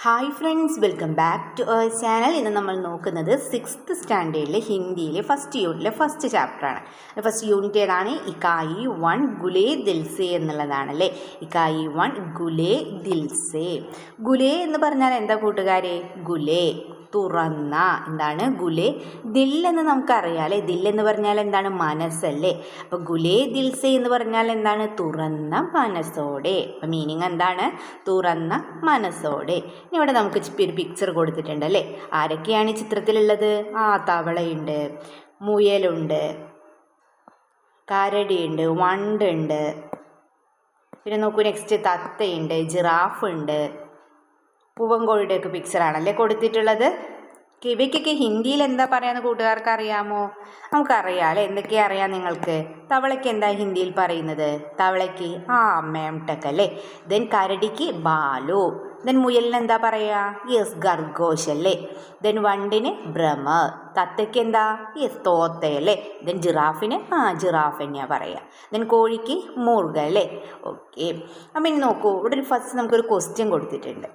Hi friends, welcome back to our channel. ഇന്ന് നമ്മൾ നോക്കുന്നത് 6th സ്റ്റാൻഡേർഡിലെ ഹിന്ദിയിലെ ഫസ്റ്റ് യൂണിറ്റിലെ ഫസ്റ്റ് ചാപ്റ്ററാണ്. ഫസ്റ്റ് യൂണിറ്റ് ഏതാണ്? ഇക്കായി 1 ഗുലേ ദിൽസേ എന്നുള്ളതാണ് അല്ലേ. ഇക്കായി 1 ഗുലേ ദിൽസേ. ഗുലേ എന്ന് പറഞ്ഞാൽ എന്താ കൂട്ടുകാരെ? ഗുലേ തുറന്ന, എന്താണ് ഗുലേ. ദിൽ എന്ന് നമുക്കറിയാം അല്ലേ. ദിൽ എന്ന് പറഞ്ഞാൽ എന്താണ്? മനസ്സല്ലേ. അപ്പോൾ ഗുലേ ദിൽസേ എന്ന് പറഞ്ഞാൽ എന്താണ്? തുറന്ന മനസ്സോടെ. അപ്പോൾ മീനിങ് എന്താണ്? തുറന്ന മനസ്സോടെ. ഇനി ഇവിടെ നമുക്ക് ഒരു പിക്ചർ കൊടുത്തിട്ടുണ്ട് അല്ലേ. ആരൊക്കെയാണ് ഈ ചിത്രത്തിലുള്ളത്? തവളയുണ്ട്, മുയലുണ്ട്, കരടിയുണ്ട്, വണ്ടുണ്ട്, പിന്നെ നോക്കൂ നെക്സ്റ്റ് തത്തയുണ്ട്, ജിറാഫ് ഉണ്ട്. പൂവങ്കോഴിയുടെയൊക്കെ പിക്ചറാണല്ലേ കൊടുത്തിട്ടുള്ളത്. ഇവയ്ക്കൊക്കെ ഹിന്ദിയിൽ എന്താ പറയാന്ന് കൂട്ടുകാർക്ക് അറിയാമോ? നമുക്കറിയാം അല്ലേ. എന്തൊക്കെയാ അറിയാം നിങ്ങൾക്ക്? തവളയ്ക്ക് എന്താ ഹിന്ദിയിൽ പറയുന്നത്? തവളയ്ക്ക് മേംടക് അല്ലേ. ദെൻ കരടിക്ക് ബാലു. ദെൻ മുയലിന് എന്താ പറയുക? യെസ് ഖർഗോശ് അല്ലേ. ദെൻ വണ്ടിന് ഭ്രമർ. തത്തയ്ക്ക് എന്താ? യെസ് തോത്തയല്ലേ. ദെൻ ജിറാഫിന് ജിറാഫ് തന്നെയാണ് പറയുക. ദെൻ കോഴിക്ക് മൂർഗ അല്ലേ. ഓക്കെ. അപ്പം ഇനി നോക്കൂ, ഇവിടെ ഒരു ഫസ്റ്റ് നമുക്കൊരു ക്വസ്റ്റ്യൻ കൊടുത്തിട്ടുണ്ട്.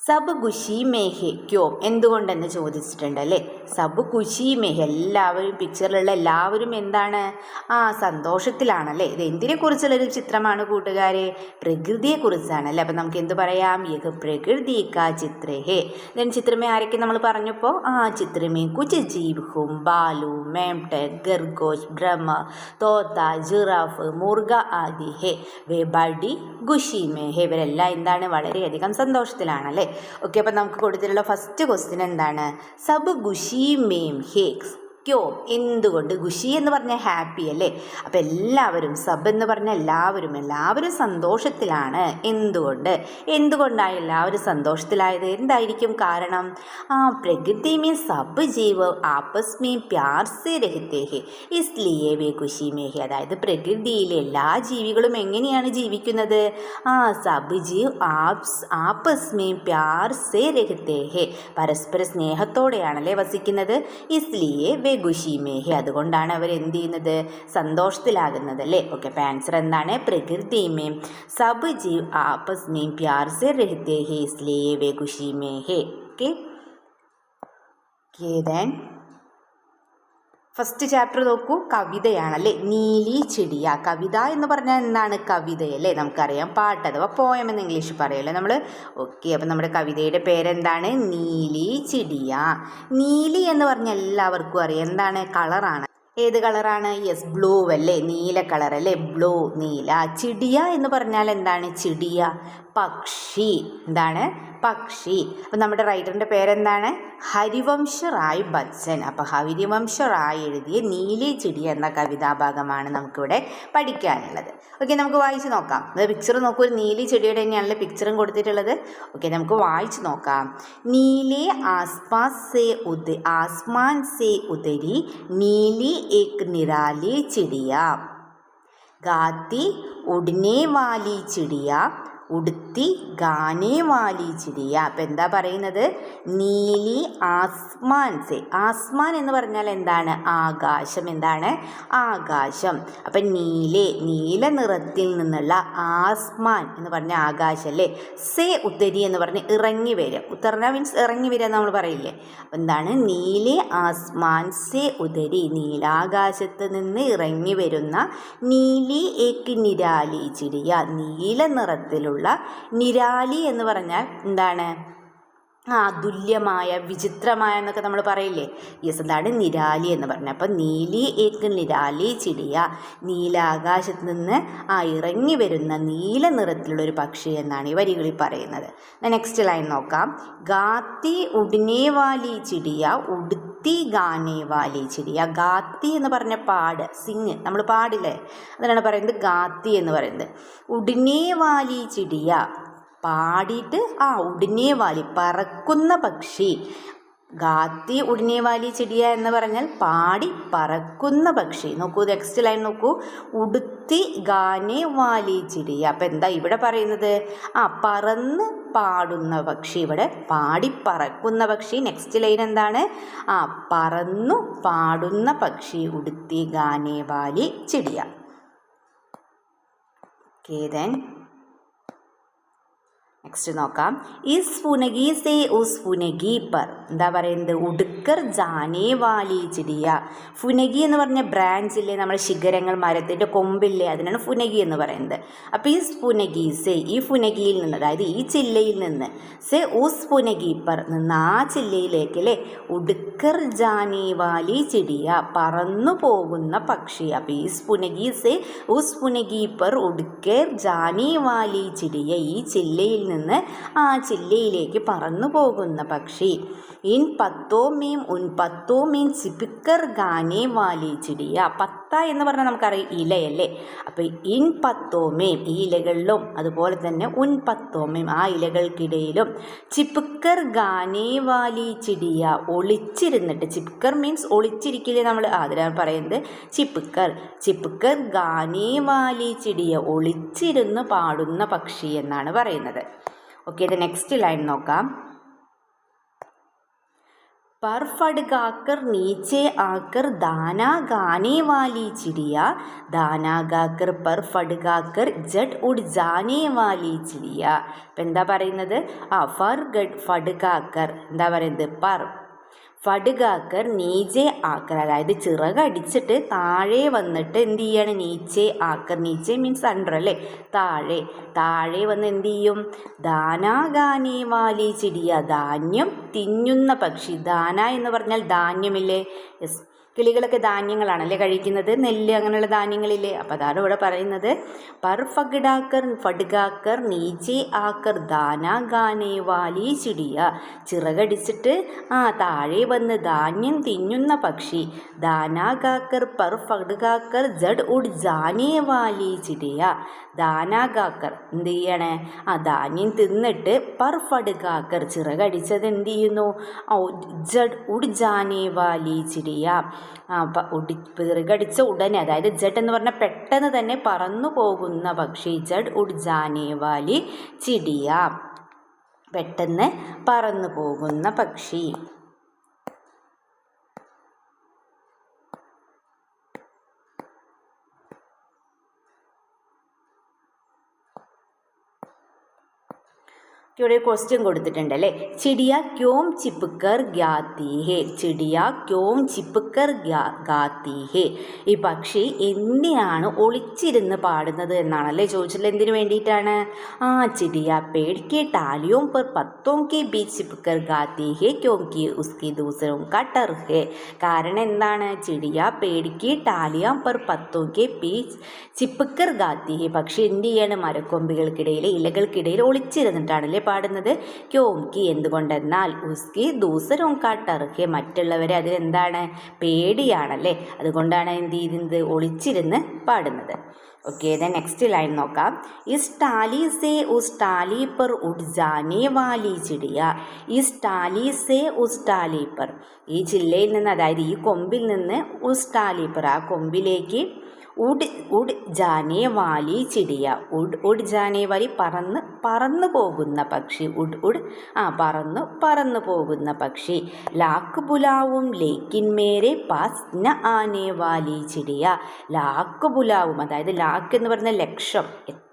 സബ് ഖുഷി മേഹെ ക്യോ, എന്തുകൊണ്ടെന്ന് ചോദിച്ചിട്ടുണ്ട് അല്ലേ. സബ് ഖുഷി മേഹെ, എല്ലാവരും പിക്ചറിലുള്ള എല്ലാവരും എന്താണ്? സന്തോഷത്തിലാണല്ലേ. ഇത് എന്തിനെ കുറിച്ചുള്ളൊരു ചിത്രമാണ് കൂട്ടുകാരെ? പ്രകൃതിയെക്കുറിച്ചാണ് അല്ലേ. അപ്പം നമുക്ക് എന്ത് പറയാം? യഹ് പ്രകൃതി കാ ചിത്ര ഹേ. ദെൻ ചിത്രമേ ആരൊക്കെ നമ്മൾ പറഞ്ഞപ്പോൾ ചിത്രമേ കുച്ച് ജീവ് ഹും, ബാലു, മേംടക്, ഖർഗോശ്, ഭ്രമർ, തോത്ത, ജിറാഫ്, മുർഗ ആദി ഹേ. വേ ബഡി ഖുഷി മേഹെ. ഇവരെല്ലാം എന്താണ്? വളരെയധികം സന്തോഷത്തിലാണല്ലേ. ഓക്കെ. അപ്പം നമുക്ക് കൊടുത്തിട്ടുള്ള ഫസ്റ്റ് ക്വസ്റ്റ്യൻ എന്താണ്? സബ് ഖുഷി മേം ഹേ ക്യോ, എന്തുകൊണ്ട്? ഖുഷി എന്ന് പറഞ്ഞാൽ ഹാപ്പി അല്ലേ. അപ്പം എല്ലാവരും, സബ് എന്ന് പറഞ്ഞാൽ എല്ലാവരും സന്തോഷത്തിലാണ്. എന്തുകൊണ്ടാണ് എല്ലാവരും സന്തോഷത്തിലായത്? എന്തായിരിക്കും കാരണം? പ്രകൃതി മേ സബ് ജീവ് ആപ്പസ് മേ പ്യാർ സേ രഹത്തെ ഹേ ഇസ്ലിയേ വേ ഖുഷി മേ ഹേ. അതായത് പ്രകൃതിയിലെ എല്ലാ ജീവികളും എങ്ങനെയാണ് ജീവിക്കുന്നത്? സബ് ജീവ് ആപ്പസ് മേ പ്യാർ സേ രഹത്തെ ഹേ, പരസ്പര സ്നേഹത്തോടെയാണല്ലേ വസിക്കുന്നത്. ഇസ്ലിയേ വേ ഖുഷി മേ ഹേ, അതുകൊണ്ടാണ് അവർ എന്ത് ചെയ്യുന്നത്? സന്തോഷത്തിലാകുന്നത് അല്ലേ. ഓക്കെ. അപ്പം ആൻസർ എന്താണ്? പ്രകൃതി മേ സബ് ജീവ് ആപ്പസ് മേ പ്യാർ സേ രഹത്തെ ഹേ ഇസ്ലിയേ വേ ഖുഷി മേ ഹേ. ഓക്കെ. ദെൻ ഫസ്റ്റ് ചാപ്റ്റർ നോക്കൂ, കവിതയാണല്ലേ. നീലി ചിടിയ. കവിത എന്ന് പറഞ്ഞാൽ എന്താണ്? കവിതയല്ലേ. നമുക്കറിയാം, പാട്ട് അഥവാ പോയം എന്ന് ഇംഗ്ലീഷ് പറയുമല്ലോ നമ്മൾ. ഓക്കെ. അപ്പം നമ്മുടെ കവിതയുടെ പേരെന്താണ്? നീലി ചിടിയ. നീലി എന്ന് പറഞ്ഞാൽ എല്ലാവർക്കും അറിയാം എന്താണ്? കളറാണ്. ഏത് കളറാണ്? യെസ് ബ്ലൂ അല്ലേ. നീല കളർ അല്ലേ. ബ്ലൂ, നീല. ചിടിയ എന്ന് പറഞ്ഞാൽ എന്താണ്? ചിടിയ പക്ഷി. എന്താണ്? പക്ഷി. അപ്പം നമ്മുടെ റൈറ്ററിൻ്റെ പേരെന്താണ്? ഹരിവംശ റായ് ബച്ചൻ. അപ്പോൾ ഹരിവംശ റായ് എഴുതിയ നീലി ചിടിയ എന്ന കവിതാഭാഗമാണ് നമുക്കിവിടെ പഠിക്കാനുള്ളത്. ഓക്കെ. നമുക്ക് വായിച്ച് നോക്കാം. അത് പിക്ചർ നോക്കൂ, ഒരു നീലി ചെടിയുടെ തന്നെയാണല്ലോ പിക്ചറും കൊടുത്തിട്ടുള്ളത്. ഓക്കെ. നമുക്ക് വായിച്ച് നോക്കാം. നീലെ ആസ്മാൻ സേ ഉതരി നീലി ഏക് നിരാലി ചിടിയ, ഗാത്തി ഉഡ്നെ വാലി ചിടിയ, ഉടുത്തി ഗാനേ വാലി ചിടിയ. അപ്പം എന്താ പറയുന്നത്? നീലി ആസ്മാൻ സേ. ആസ്മാൻ എന്ന് പറഞ്ഞാൽ എന്താണ്? ആകാശം. എന്താണ്? ആകാശം. അപ്പം നീല നിറത്തിൽ നിന്നുള്ള ആസ്മാൻ എന്ന് പറഞ്ഞ ആകാശം അല്ലേ. സേ ഉത്തരി എന്ന് പറഞ്ഞ് ഇറങ്ങി വരിക. ഉത്തർന മീൻസ് ഇറങ്ങി വരിക നമ്മൾ പറയില്ലേ. അപ്പം എന്താണ്? നീലെ ആസ്മാൻ സേ ഉതരി, നീലാകാശത്ത് നിന്ന് ഇറങ്ങി വരുന്ന നീലി ഏക് നിരാലി ചിടിയ, നീല നിറത്തിലുള്ള നിരാലി എന്ന് പറഞ്ഞാൽ എന്താണ്? തുല്യമായ, വിചിത്രമായ എന്നൊക്കെ നമ്മൾ പറയില്ലേ. യെസ്, എന്താണ്? നിരാലി എന്ന് പറഞ്ഞാൽ. അപ്പം നീലി ഏക് നിരാലി ചിടിയ, നീലാകാശത്ത് നിന്ന് ഇറങ്ങി വരുന്ന നീല നിറത്തിലുള്ളൊരു പക്ഷി എന്നാണ് ഈ വരികളിൽ പറയുന്നത്. നെക്സ്റ്റ് ലൈൻ നോക്കാം. ഗാത്തി ഉഡ്നെ വാലി ചിടിയ, ഉടുത്തി ഗാനേ വാലി ചിടിയ. ഗാത്തി എന്ന് പറഞ്ഞ പാട്, സിങ്, നമ്മൾ പാടില്ലേ, അതിനാണ് പറയുന്നത് ഗാത്തി എന്ന് പറയുന്നത്. ഉഡ്നെ വാലി ചിടിയ, പാടിയിട്ട് ഉഡ്നെ വാലി, പറക്കുന്ന പക്ഷി. ഗാത്തി ഉഡ്നെ വാലി ചിടിയ എന്ന് പറഞ്ഞാൽ പാടി പറക്കുന്ന പക്ഷി. നോക്കൂ, നെക്സ്റ്റ് ലൈൻ നോക്കൂ. ഉടുത്തി ഗാനേ വാലി ചിടിയ. അപ്പം എന്താ ഇവിടെ പറയുന്നത്? പറന്ന് പാടുന്ന പക്ഷി. ഇവിടെ പാടി പറക്കുന്ന പക്ഷി. നെക്സ്റ്റ് ലൈൻ എന്താണ്? പറന്നു പാടുന്ന പക്ഷി. ഉടുത്തി ഗാനേ വാലി ചിടിയ. ഓക്കെ. ദെൻ നെക്സ്റ്റ് നോക്കാം. ഇസ് ഫുനഗി സേ ഉസ് ഫുനഗി പർ. എന്താ പറയുന്നത്? ഉടുക്കർ ജാനേ വാലി ചിടിയ. ഫുനഗി എന്ന് പറഞ്ഞ ബ്രാഞ്ചില്ലേ, നമ്മുടെ ശിഖരങ്ങൾ, മരത്തിൻ്റെ കൊമ്പില്ലേ, അതിനാണ് ഫുനഗി എന്ന് പറയുന്നത്. അപ്പോൾ ഈ ഫുനഗി സേ, ഈ ഫുനഗിയിൽ നിന്ന്, അതായത് ഈ ചില്ലയിൽ നിന്ന്, സേ ഉസ് ഫുനഗി പർ, നിന്ന് ആ ചില്ലയിലേക്ക് അല്ലേ, ഉടുക്കർ ജാനേ വാലി ചിടിയ, പറന്നു പോകുന്ന പക്ഷി. അപ്പോൾ ഈ ഫുനഗി സേ ഉസ് ഫുനഗി പർ ഉടുക്കർ ജാനേ വാലി ചിടിയ, ഈ ചില്ലയിൽ നിന്ന് ആ ചില്ലയിലേക്ക് പറന്നു പോകുന്ന പക്ഷി. ഇൻ പത്തോ മീം ഉൻ പത്തോ മീൻ ചിപ്പിക്കർ ഗാനേ വാലി ചിടിയ. പത്ത എന്ന് പറഞ്ഞാൽ നമുക്കറിയാം ഇലയല്ലേ. അപ്പോൾ ഇൻ പത്തോ മീം, ഈ ഇലകളിലും, അതുപോലെ തന്നെ ഉൻ പത്തോ മീം, ആ ഇലകൾക്കിടയിലും, ചിപ്പിക്കർ ഗാനേ വാലി ചിടിയ, ഒളിച്ചിരുന്നിട്ട്. ചിപ്പിക്കർ മീൻസ് ഒളിച്ചിരിക്കില്ലേ നമ്മൾ, അതിലാണ് പറയുന്നത് ചിപ്പിക്കർ. ചിപ്പിക്കർ ഗാനേ വാലി ചിടിയ, ഒളിച്ചിരുന്ന് പാടുന്ന പക്ഷി എന്നാണ് പറയുന്നത്. ഓക്കെ, ഇത് നെക്സ്റ്റ് ലൈൻ നോക്കാം. पर फड़काकर नीचे आकर दाना गाने वाली चिड़िया, दाना गाकर पर फड़काकर जट उड़ जाने वाली चिड़िया. അപ്പം എന്താ പറയുന്നത്? ഫഡ്കാക്കർ എന്താ പറയുന്നത്? പർ ഫഡ്കാക്കർ നീച്ചെ ആക്കർ, അതായത് ചിറകടിച്ചിട്ട് താഴെ വന്നിട്ട് എന്ത് ചെയ്യാണ്? നീച്ചെ ആക്കർ. നീച്ചെ മീൻസ് അണ്ടർ അല്ലേ, താഴെ. താഴെ വന്ന് എന്ത് ചെയ്യും? ദാനാ ഗാനേ വാലി ചിടിയ, ധാന്യം തിന്നുന്ന പക്ഷി. ദാന എന്ന് പറഞ്ഞാൽ ധാന്യമില്ലേ? യെസ്, കിളികളൊക്കെ ധാന്യങ്ങളാണല്ലേ കഴിക്കുന്നത്, നെല്ല് അങ്ങനെയുള്ള ധാന്യങ്ങളില്ലേ. അപ്പോൾ അതാണ് ഇവിടെ പറയുന്നത്. പർ ഫഡ്കാക്കർ നീച്ചെ ആക്കർ ദാനാ ഗാനേ വാലി ചിടിയ, ചിറകടിച്ചിട്ട് താഴെ വന്ന് ധാന്യം തിന്നുന്ന പക്ഷി. ദാനാ ഗാക്കർ പർ ഫഡ്കാക്കർ ജഡ് ഉഡ് ജാനേ വാലി ചിടിയ. ദാനാ ഗാക്കർ എന്ത് ചെയ്യണേ? ധാന്യം തിന്നിട്ട് പർ ഫഡ്കാക്കർ ചിറകടിച്ചത് എന്ത് ചെയ്യുന്നു? ജഡ് ഉഡ് ജാനേ വാലി ചിടിയ, ചിറകടിച്ച ഉടനെ, അതായത് ജഡ് എന്ന് പറഞ്ഞാൽ പെട്ടെന്ന് തന്നെ പറന്നു പോകുന്ന പക്ഷി. ജഡ് ഉഡ് ജാനേ വാലി ചിടിയ, പെട്ടെന്ന് പറന്നു പോകുന്ന പക്ഷി. ഇവിടെ ക്വസ്റ്റ്യൻ കൊടുത്തിട്ടുണ്ട് അല്ലേ. ചിടിയ ക്യോം ചിപ്കർ ഗാത്തി ഹേ. ചിടിയ ക്യോം ചിപ്കർ ഗാത്തി ഹേ. ഈ പക്ഷി എന്തിനാണ് ഒളിച്ചിരുന്ന് പാടുന്നത് എന്നാണല്ലേ ചോദിച്ചിട്ടുള്ളത്. എന്തിനു വേണ്ടിയിട്ടാണ്? ചിടിയ പേड़ के टालियों पर पत्तों के बीच छिपकर गाती है क्योंकि उसकी दूसरों का डर है. കാരണം എന്താണ്? ചിടിയ പേड़ की टालियों पर पत्तों के बीच छिपकर गाती है. പക്ഷി എന്ത് ചെയ്യാണ്? മരക്കൊമ്പുകൾക്കിടയിൽ, ഇലകൾക്കിടയിൽ ഒളിച്ചിരുന്നിട്ടാണല്ലേ പാടുന്നത്. ക്യോംകി എന്തുകൊണ്ടെന്നാൽ, ഉസ്കി ദൂസരോം കാ ഡർ ഹെ, മറ്റുള്ളവരെ അതിലെന്താണ്? പേടിയാണല്ലേ. അതുകൊണ്ടാണ് എന്ത് ചെയ്യുന്നത്? ഒളിച്ചിരുന്ന് പാടുന്നത്. ഓക്കെ, ദെൻ നെക്സ്റ്റ് ലൈൻ നോക്കാം. Is Tally say uz Tally पर उड़ जाने वाली चिड़िया. Is Tally say uz Tally पर, ഈ ചില്ലയിൽ നിന്ന്, അതായത് ഈ കൊമ്പിൽ നിന്ന്, ഉസ് ടാലി पर ആ കൊമ്പിലേക്ക്, ഉഡ് ജാനേ വാലി ചിടിയ. ഉഡ് ജാനേ വാലി പറന്ന് പോകുന്ന പക്ഷി. പറന്നു പോകുന്ന പക്ഷി. ലാക്ക് ബുലാവും ലേക്കിൻ മേരെ പാസ് ന ആനേ വാലി ചിടിയ. ലാക്ക് ബുലാവും, അതായത് ലാക്ക് എന്ന് പറഞ്ഞ ലക്ഷം,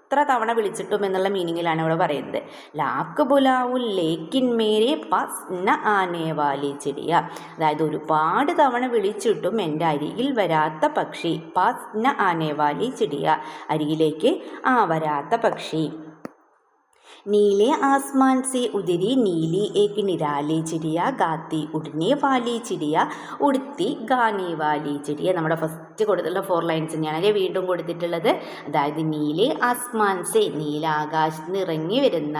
എത്ര തവണ വിളിച്ചിട്ടും എന്നുള്ള മീനിങ്ങിലാണ് ഇവിടെ പറയുന്നത്. ലാക്ക് ബുലാവുൽ ലേക്കിൻ മേരെ പാസ് ന ആനേ വാലി ചിടിയ, അതായത് ഒരുപാട് തവണ വിളിച്ചിട്ടും എൻ്റെ അരികിൽ വരാത്ത പക്ഷി. പാസ് ന ആനേ വാലി ചിടിയ, അരികിലേക്ക് വരാത്ത പക്ഷി. नीले आसमान से उतरी नीली एक निराली चिड़िया, गाती उड़ने वाली चिड़िया, ഉടുത്തി ഗാനേ വാലി ചിടിയ. നമ്മുടെ ഫസ്റ്റ് കൊടുത്തുള്ള 4 ലൈൻസ് തന്നെയാണ് വീണ്ടും കൊടുത്തിട്ടുള്ളത്. അതായത് നീലെ ആസ്മാൻ സെ, നീല ആകാശത്ത് നിന്ന് ഇറങ്ങി വരുന്ന,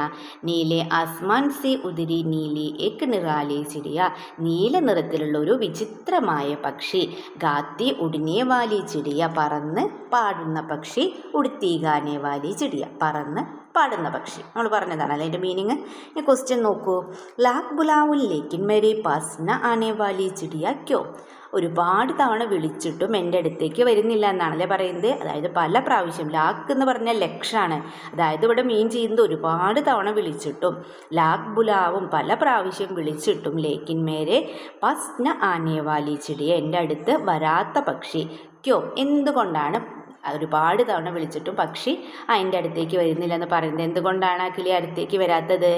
നീലെ ആസ്മാൻ സെ ഉതിരി നീലി ഏക് നിറാലി ചിടിയ, നീല നിറത്തിലുള്ള ഒരു വിചിത്രമായ പക്ഷി. ഗാത്തി ഉടനെ വാലി ചിടിയ, പറന്ന് പാടുന്ന പക്ഷി. ഉടുത്തി ഗാനേ വാലി ചിടിയ, പറന്ന് പാടുന്ന പക്ഷി. നമ്മൾ പറഞ്ഞതാണ് അല്ലേ അതിൻ്റെ മീനിങ്. ഈ ക്വസ്റ്റ്യൻ നോക്കൂ. ലാക്ക് ബുലാവുൽ ലേക്കിൻ മേരെ പാസ് ന ആനേ വാലി ചിടിയ ക്യോ. ഒരുപാട് തവണ വിളിച്ചിട്ടും എൻ്റെ അടുത്തേക്ക് വരുന്നില്ല എന്നാണല്ലേ പറയുന്നത്. അതായത് പല പ്രാവശ്യം, ലാക്ക് എന്ന് പറഞ്ഞാൽ ലക്ഷമാണ്, അതായത് ഇവിടെ മീൻ ചെയ്യുന്നത് ഒരുപാട് തവണ വിളിച്ചിട്ടും. ലാക്ക് ബുലാവും പല പ്രാവശ്യം വിളിച്ചിട്ടും, ലേക്കിൻ മേരെ പാസ് ന ആനേ വാലി ചിടിയ, എൻ്റെ അടുത്ത് വരാത്ത പക്ഷി. ക്യോ എന്തുകൊണ്ടാണ് ഒരുപാട് തവണ വിളിച്ചിട്ടും പക്ഷി അതിൻ്റെ അടുത്തേക്ക് വരുന്നില്ല എന്ന് പറയുന്നത്. എന്തുകൊണ്ടാണ് ആ കിളി അടുത്തേക്ക് വരാത്തത്?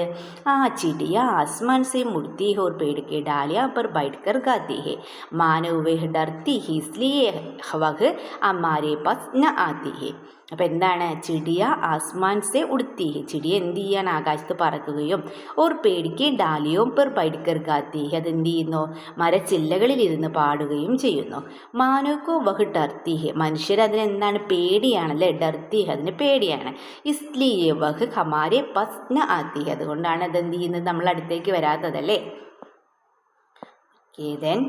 ചിടിയ ആസ്മാൻ സെ മുड़ती है और पेड़ के डालियां पर बैठकर गाती है, मानो वह डरती है इसलिए वह हमारे पास न आती है. അപ്പം എന്താണ്? ചിടിയ ആസ്മാൻ സെ ഉടുത്തി ഹെ, ചിടിയ എന്ത് ചെയ്യാൻ? ആകാശത്ത് പറക്കുകയും ഓർ പേടിക്ക് ഡാലിയോം പെർ ബൈഡ്കർ ഗാത്തി, അതെന്ത് ചെയ്യുന്നു? മരച്ചില്ലകളിലിരുന്ന് പാടുകയും ചെയ്യുന്നു. മാനോക്കോ വഹ് ഡർത്തി ഹെ, മനുഷ്യർ അതിനെന്താണ്? പേടിയാണല്ലേ. ഡർത്തി ഹെ, അതിന് പേടിയാണ്. ഇസ്ലിയെ വഹ് ഹമാരെ പസ് ന ആത്തി ഹെ, അതുകൊണ്ടാണ് അതെന്ത് ചെയ്യുന്നത്? നമ്മൾ അടുത്തേക്ക് വരാത്തതല്ലേ. ദെൻ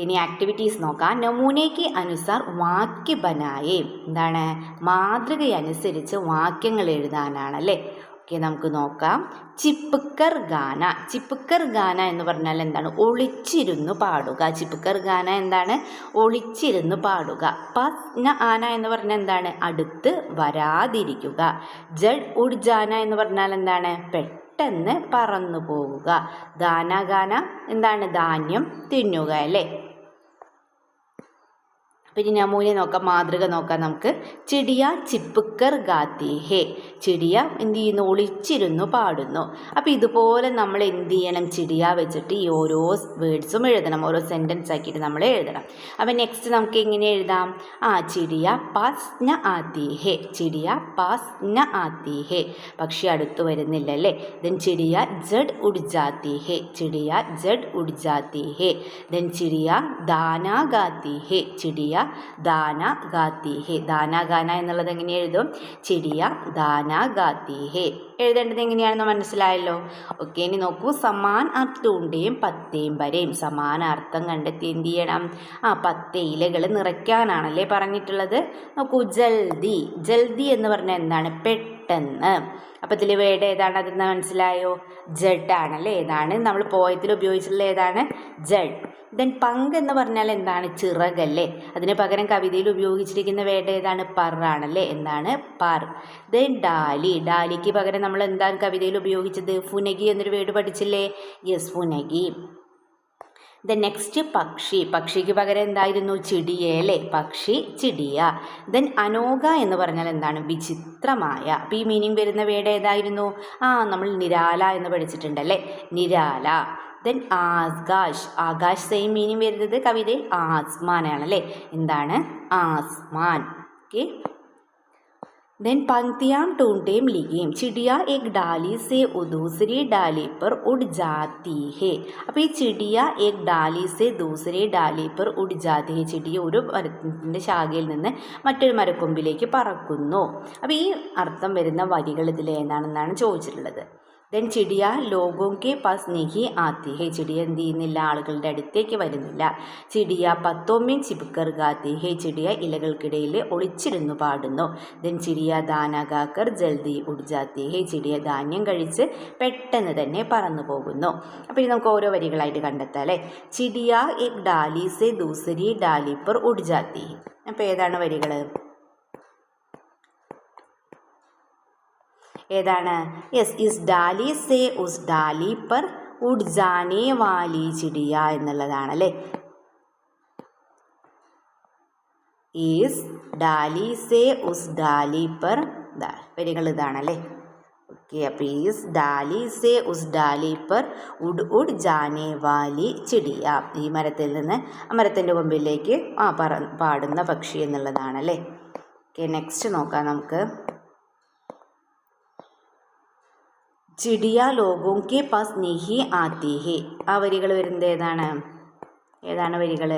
ഇനി ആക്ടിവിറ്റീസ് നോക്കാം. നമൂനയ്ക്ക് അനുസാർ വാക്യ ബനായേ, എന്താണ്? മാതൃകയനുസരിച്ച് വാക്യങ്ങൾ എഴുതാനാണല്ലേ. ഓക്കെ, നമുക്ക് നോക്കാം. ചിപ്കർ ഗാന. ചിപ്കർ ഗാന എന്ന് പറഞ്ഞാൽ എന്താണ്? ഒളിച്ചിരുന്നു പാടുക. ചിപ്കർ ഗാന എന്താണ്? ഒളിച്ചിരുന്നു പാടുക. പസ് ന ആന എന്ന് പറഞ്ഞാൽ എന്താണ്? അടുത്ത് വരാതിരിക്കുക. ജഡ് ഉഡ് ജാന എന്ന് പറഞ്ഞാൽ എന്താണ്? പെട്ടെന്ന് പറന്നു പോവുക. ദാന ഗാന എന്താണ്? ധാന്യം തിന്നുക അല്ലേ. പിന്നെ നമൂന നോക്കാം, മാതൃക നോക്കാം നമുക്ക്. ചിടിയ ചിപ്കർ ഗാത്തി ഹേ, ചിടിയ എന്ത് ചെയ്യുന്നു? ഒളിച്ചിരുന്നു പാടുന്നു. അപ്പോൾ ഇതുപോലെ നമ്മൾ എന്ത് ചെയ്യണം? ചിടിയ വെച്ചിട്ട് ഈ ഓരോ വേർഡ്സും എഴുതണം, ഓരോ സെൻറ്റൻസ് ആക്കിയിട്ട് നമ്മൾ എഴുതണം. അപ്പോൾ നെക്സ്റ്റ് നമുക്ക് എങ്ങനെ എഴുതാം? ചിടിയ പാസ് ന ആത്തി ഹേ, ചിടിയ പാസ് ന ആത്തി ഹേ, പക്ഷി അടുത്ത് വരുന്നില്ല അല്ലേ. ദെൻ ചിടിയ ജഡ് ഉഡ് ജാത്തി ഹേ, ചിടിയ ജഡ് ഉഡ് ജാത്തി ഹേ. ദെൻ ചിടിയ ദാന ഗാത്തി ഹേ, ചിടിയ ദാന ഗാത്തി ഹേ. ദാന ഗാന എന്നുള്ളത് എങ്ങനെ എഴുതും? ചിടിയ ദാന ഗാത്തി ഹേ. എഴുതേണ്ടത് എങ്ങനെയാണെന്ന് മനസ്സിലായല്ലോ. ഓക്കെ, ഇനി നോക്കൂ. സമാൻ അർത്ഥൂണ്ടേയും പത്തേയും വരെയും, സമാനാർത്ഥം കണ്ടെത്തി എന്ത് ചെയ്യണം? 10 ഇലകൾ നിറയ്ക്കാനാണല്ലേ പറഞ്ഞിട്ടുള്ളത്. നോക്കൂ, ജൽദി. ജൽദി എന്ന് പറഞ്ഞാൽ എന്താണ്? പെട്ടെന്ന്. അപ്പോൾ ഇതിൽ വേർഡ് ഏതാണ്? അതെന്ന് മനസ്സിലായോ? ജഡ് ആണല്ലേ. ഏതാണ് നമ്മൾ പോയത്തിൽ ഉപയോഗിച്ചിട്ടുള്ള ഏതാണ്? ജഡ്. ദെൻ പങ്ക് എന്ന് പറഞ്ഞാൽ എന്താണ്? ചിറകല്ലേ. അതിന് പകരം കവിതയിൽ ഉപയോഗിച്ചിരിക്കുന്ന വേർഡ് ഏതാണ്? പർ ആണല്ലേ. എന്താണ്? പർ. ദെൻ ഡാലി. ഡാലിക്ക് പകരം നമ്മൾ എന്താണ് കവിതയിൽ ഉപയോഗിച്ചത്? ഫുനഗി എന്നൊരു വേർഡ് പഠിച്ചില്ലേ? യെസ്, ഫുനഗി. ദെൻ നെക്സ്റ്റ് പക്ഷി. പക്ഷിക്ക് പകരം എന്തായിരുന്നു? ചിടിയ അല്ലേ. പക്ഷി, ചിടിയ. ദെൻ അനോഖ എന്ന് പറഞ്ഞാൽ എന്താണ്? വിചിത്രമായ. അപ്പോൾ ഈ മീനിങ് വരുന്ന വേർഡ് ഏതായിരുന്നു? നമ്മൾ നിരാല എന്ന് പഠിച്ചിട്ടുണ്ടല്ലേ. നിരാല. ദെൻ ആകാശ്. ആകാശ് സെയിം മീനിങ് വരുന്നത് കവിതയിൽ ആസ്മാനാണല്ലേ. എന്താണ്? ആസ്മാൻ. ഓക്കെ. देन पंक्तियाँ ढूंढें लिखें. चिड़िया एक डाली से दूसरी डाली पर उड़ जाती है. അപ്പോൾ ഈ ചിടിയ एक डाली से दूसरी डाली पर उड़ जाती है. ചിടിയ ഒരു മരത്തിൻ്റെ ശാഖയിൽ നിന്ന് മറ്റൊരു മരക്കൊമ്പിലേക്ക് പറക്കുന്നു. അപ്പോൾ ഈ അർത്ഥം വരുന്ന വരികൾ ഇതിൽ ഏതാണെന്നാണ് ചോദിച്ചിട്ടുള്ളത്. ദെൻ ചിടിയ ലോഗോं के पास नहीं आती है. ചിടിയ എന്ത് ചെയ്യുന്നില്ല? ആളുകളുടെ അടുത്തേക്ക് വരുന്നില്ല. ചിടിയ പത്തോं में छिपकर गाती है. ചിടിയ ഇലകൾക്കിടയിൽ ഒളിച്ചിരുന്നു പാടുന്നു. ദെൻ ചിടിയ ദാന ഗാക്കർ ജൽദി ഉഡ് ജാത്തി ഹെ. ചിടിയ ധാന്യം കഴിച്ച് പെട്ടെന്ന് തന്നെ പറന്നു പോകുന്നു. അപ്പോൾ ഇനി നമുക്ക് ഓരോ വരികളായിട്ട് കണ്ടെത്താം അല്ലേ. ചിടിയ एक डाली से दूसरी डाली पर उड़ जाती है. അപ്പോൾ ഏതാണ് വരികൾ? ഏതാണ്? യെസ്, ഇസ് ഡാലി സേ ഉസ് ഡാലി പർ ഉഡ് ജാനേ വാലി ചിടിയ എന്നുള്ളതാണ് അല്ലേ. ഈസ് ഡാലി സേ ഉസ് ഡാലി പർ, വരികൾ ഇതാണല്ലേ. ഓക്കെ, അപ്പോൾ ഈസ് ഡാലി സേ ഉസ് ഡാലി പർ ഉഡ് ഉഡ് ജാനേ വാലി ചിടിയ. ഈ മരത്തിൽ നിന്ന് ആ മരത്തിൻ്റെ കൊമ്പിലേക്ക് പാടുന്ന പക്ഷി എന്നുള്ളതാണല്ലേ. ഓക്കെ, നെക്സ്റ്റ് നോക്കാം നമുക്ക്. ചിടിയ ലോഗോं के पास नहीं आती है. ആ വരികൾ വരുന്നത് ഏതാണ്? ഏതാണ് വരികൾ?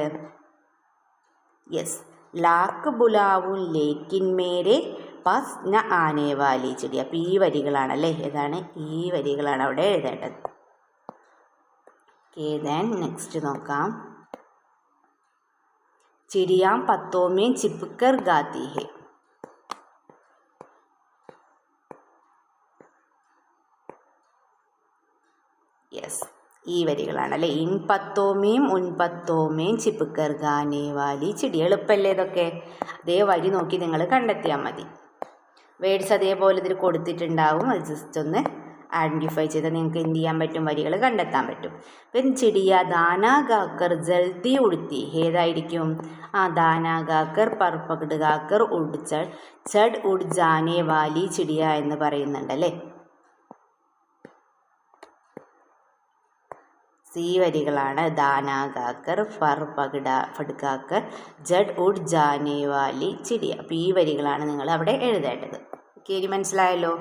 യെസ്, ലാക്ക് ബുലാവും ലേക്കിൻ മേരെ പാസ് ന ആനേ വാലി ചിടിയ. അപ്പോൾ ഈ വരികളാണല്ലേ. ഏതാണ്? ഈ വരികളാണ് അവിടെ എഴുതേണ്ടത്. ഓക്കെ, ദെൻ നെക്സ്റ്റ് നോക്കാം. ചിടിയ പത്തോं में छिपकर गाती है. യെസ്, ഈ വരികളാണല്ലേ. In പത്തോമേം Un പത്തോമേം ചിപ്കർ ഗാനേ Valley ചിടിയ. എളുപ്പമല്ലേ ഇതൊക്കെ? അതേ വരി നോക്കി നിങ്ങൾ കണ്ടെത്തിയാൽ മതി. വേർഡ്സ് അതേപോലെ ഇതിൽ കൊടുത്തിട്ടുണ്ടാവും. അത് ജസ്റ്റ് ഒന്ന് ഐഡൻറ്റിഫൈ ചെയ്ത് നിങ്ങൾക്ക് എന്ത് ചെയ്യാൻ പറ്റും, വരികൾ കണ്ടെത്താൻ പറ്റും. പിന്നെ ചിടിയ ദാന ഗാക്കർ ജൽദി ഉടുത്തി ഏതായിരിക്കും? ദാന ഗാക്കർ പർ പകട് ഗാക്കർ ഉഡ് ചഡ് ഉഡ് ജാനെ വാലി ചിടിയ എന്ന് പറയുന്നുണ്ടല്ലേ. സി വരികളാണ് ദാന ഗാക്കർ ഫർ ഫഡ്ഗാക്കർ ജഡ് ഉഡ് ജാനെ വാലി ചിടിയ. അപ്പോൾ ഈ വരികളാണ് നിങ്ങൾ അവിടെ എഴുതേണ്ടത്. ഓക്കെ, ഇനി മനസ്സിലായല്ലോ.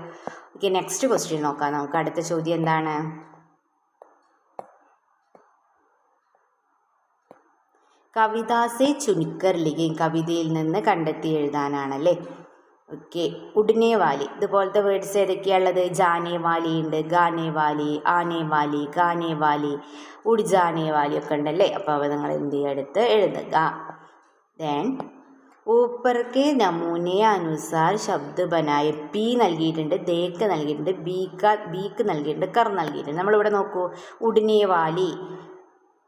ഓക്കെ, നെക്സ്റ്റ് ക്വസ്റ്റ്യൻ നോക്കാം നമുക്ക്. അടുത്ത ചോദ്യം എന്താണ്? കവിതാസെ ചുനിക്കർ ലിഖേ, കവിതയിൽ നിന്ന് കണ്ടെത്തി എഴുതാനാണല്ലേ. ഓക്കെ, ഉടനെ വാലി ഇതുപോലത്തെ വേർഡ്സ് ഏതൊക്കെയാണുള്ളത്? ജാനെ വാലി ഉണ്ട്, ഗാനെ വാലി, ആനെ വാലി, ഗാനെ വാലി, ഉഡ് ജാനെ വാലി ഒക്കെ ഉണ്ടല്ലേ. അപ്പോൾ അവ നിങ്ങൾ എന്ത് ചെയ്യുക, എടുത്ത് എഴുതുക. ദെൻ ഊപ്പർ കെ നമൂനെ അനുസാർ ശബ്ദ ബനായ. പി നൽകിയിട്ടുണ്ട്, ദേക്ക് നൽകിയിട്ടുണ്ട്, ബീക്ക് നൽകിയിട്ടുണ്ട്, കർ നൽകിയിട്ടുണ്ട്. നമ്മളിവിടെ നോക്കൂ, ഉടനെ വാലി,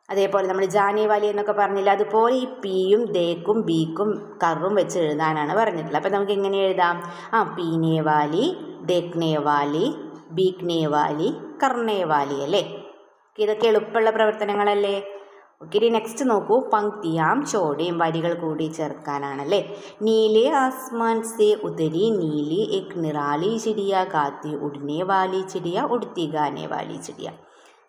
അതേപോലെ നമ്മൾ ജാനെ വാലി എന്നൊക്കെ പറഞ്ഞില്ല, അതുപോലെ ഈ പിയും ദേക്കും ബീക്കും കറും വെച്ച് എഴുതാനാണ് പറഞ്ഞിട്ടുള്ളത്. അപ്പം നമുക്ക് എങ്ങനെ എഴുതാം? പീനെ വാലി, ദേക്നെ വാലി, ബീക്നെ വാലി, കർണേ വാലി അല്ലേ. ഇതൊക്കെ എളുപ്പമുള്ള പ്രവർത്തനങ്ങളല്ലേ. ഓക്കെ, ഇനി നെക്സ്റ്റ് നോക്കൂ. പങ്ക്തിയാം ചോടയും, വരികൾ കൂടി ചേർക്കാനാണല്ലേ. നീലെ ആസ്മാൻ സെ ഉതരി നീലി എക് നിറാലി ചിടിയ ഗാത്തി ഉടനെ വാലി ചിടിയ ഉടുത്തി ഗാനെ വാലി ചിടിയ.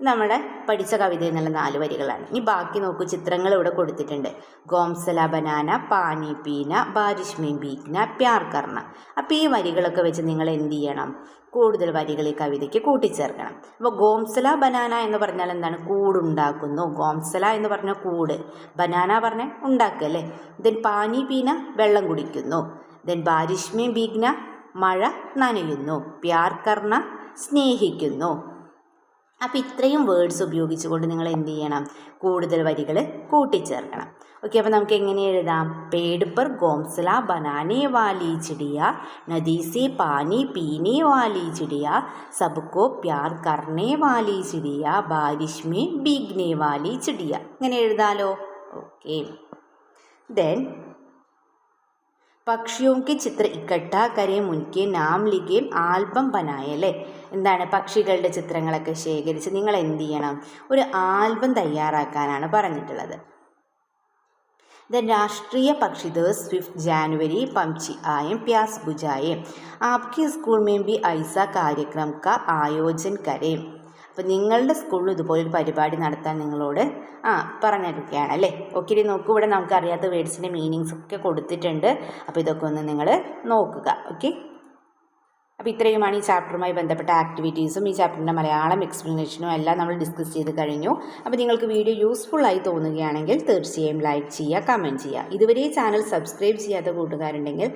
നമ്മുടെ പഠിച്ച കവിത എന്നുള്ള 4 വരികളാണ്. ഇനി ബാക്കി നോക്കൂ, ചിത്രങ്ങൾ ഇവിടെ കൊടുത്തിട്ടുണ്ട്. ഗോംസല ബനാന, പാനി പീന, ബാരിഷ് മേ ബീഗ്ന, പ്യാർ കർണ. അപ്പോൾ ഈ വരികളൊക്കെ വെച്ച് നിങ്ങൾ എന്ത് ചെയ്യണം? കൂടുതൽ വരികൾ ഈ കവിതയ്ക്ക് കൂട്ടിച്ചേർക്കണം. അപ്പോൾ ഗോംസല ബനാന എന്ന് പറഞ്ഞാൽ എന്താണ്? കൂടുണ്ടാക്കുന്നു. ഗോംസല എന്ന് പറഞ്ഞാൽ കൂട്, ബനാന പറഞ്ഞാൽ ഉണ്ടാക്കുക അല്ലേ. ദെൻ പാനി പീന, വെള്ളം കുടിക്കുന്നു. ദെൻ ബാരിഷ് മേ ബീഗ്ന, മഴ നനയുന്നു. പ്യാർ കർണ, സ്നേഹിക്കുന്നു. അപ്പോൾ ഇത്രയും വേർഡ്സ് ഉപയോഗിച്ചുകൊണ്ട് നിങ്ങൾ എന്ത് ചെയ്യണം? കൂടുതൽ വരികൾ കൂട്ടിച്ചേർക്കണം. ഓക്കെ, അപ്പോൾ നമുക്ക് എങ്ങനെ എഴുതാം? പേട് पर घोंसला बनाने वाली चिड़िया, नदी से पानी पीने वाली चिड़िया, सबको प्यार करने वाली चिड़िया, बारिश में भीगने वाली चिड़िया. ഇങ്ങനെ എഴുതാലോ. ഓക്കെ, ദെൻ പക്ഷിयों के चित्र इकट्ठा करें, उनके नाम लिखें, ആൽബം बनाए അല്ലേ. എന്താണ്? പക്ഷികളുടെ ചിത്രങ്ങളൊക്കെ ശേഖരിച്ച് നിങ്ങൾ എന്ത് ചെയ്യണം? ഒരു ആൽബം തയ്യാറാക്കാനാണ് പറഞ്ഞിട്ടുള്ളത്. ദ രാഷ്ട്രീയ പക്ഷി ദിവസ് 5 जनवरी पंछी आए प्यास बुझाए, आपके स्कूल में भी ऐसा कार्यक्रम का आयोजन करें. അപ്പോൾ നിങ്ങളുടെ സ്കൂളിൽ ഇതുപോലൊരു പരിപാടി നടത്താൻ നിങ്ങളോട് പറഞ്ഞിരിക്കുകയാണ് അല്ലേ. ഓക്കെ, ഇനി നോക്കൂ, ഇവിടെ നമുക്കറിയാത്ത വേർഡ്സിൻ്റെ മീനിങ്സ് ഒക്കെ കൊടുത്തിട്ടുണ്ട്. അപ്പോൾ ഇതൊക്കെ ഒന്ന് നിങ്ങൾ നോക്കുക. ഓക്കെ, അപ്പോൾ ഇത്രയുമാണ് ഈ ചാപ്റ്ററുമായി ബന്ധപ്പെട്ട ആക്ടിവിറ്റീസും ഈ ചാപ്റ്ററിൻ്റെ മലയാളം എക്സ്പ്ലനേഷനും എല്ലാം നമ്മൾ ഡിസ്കസ് ചെയ്ത് കഴിഞ്ഞു. അപ്പോൾ നിങ്ങൾക്ക് വീഡിയോ യൂസ്ഫുള്ളായി തോന്നുകയാണെങ്കിൽ തീർച്ചയായും ലൈക്ക് ചെയ്യുക, കമൻറ്റ് ചെയ്യുക. ഇതുവരെ ചാനൽ സബ്സ്ക്രൈബ് ചെയ്യാത്ത കൂട്ടുകാരുണ്ടെങ്കിൽ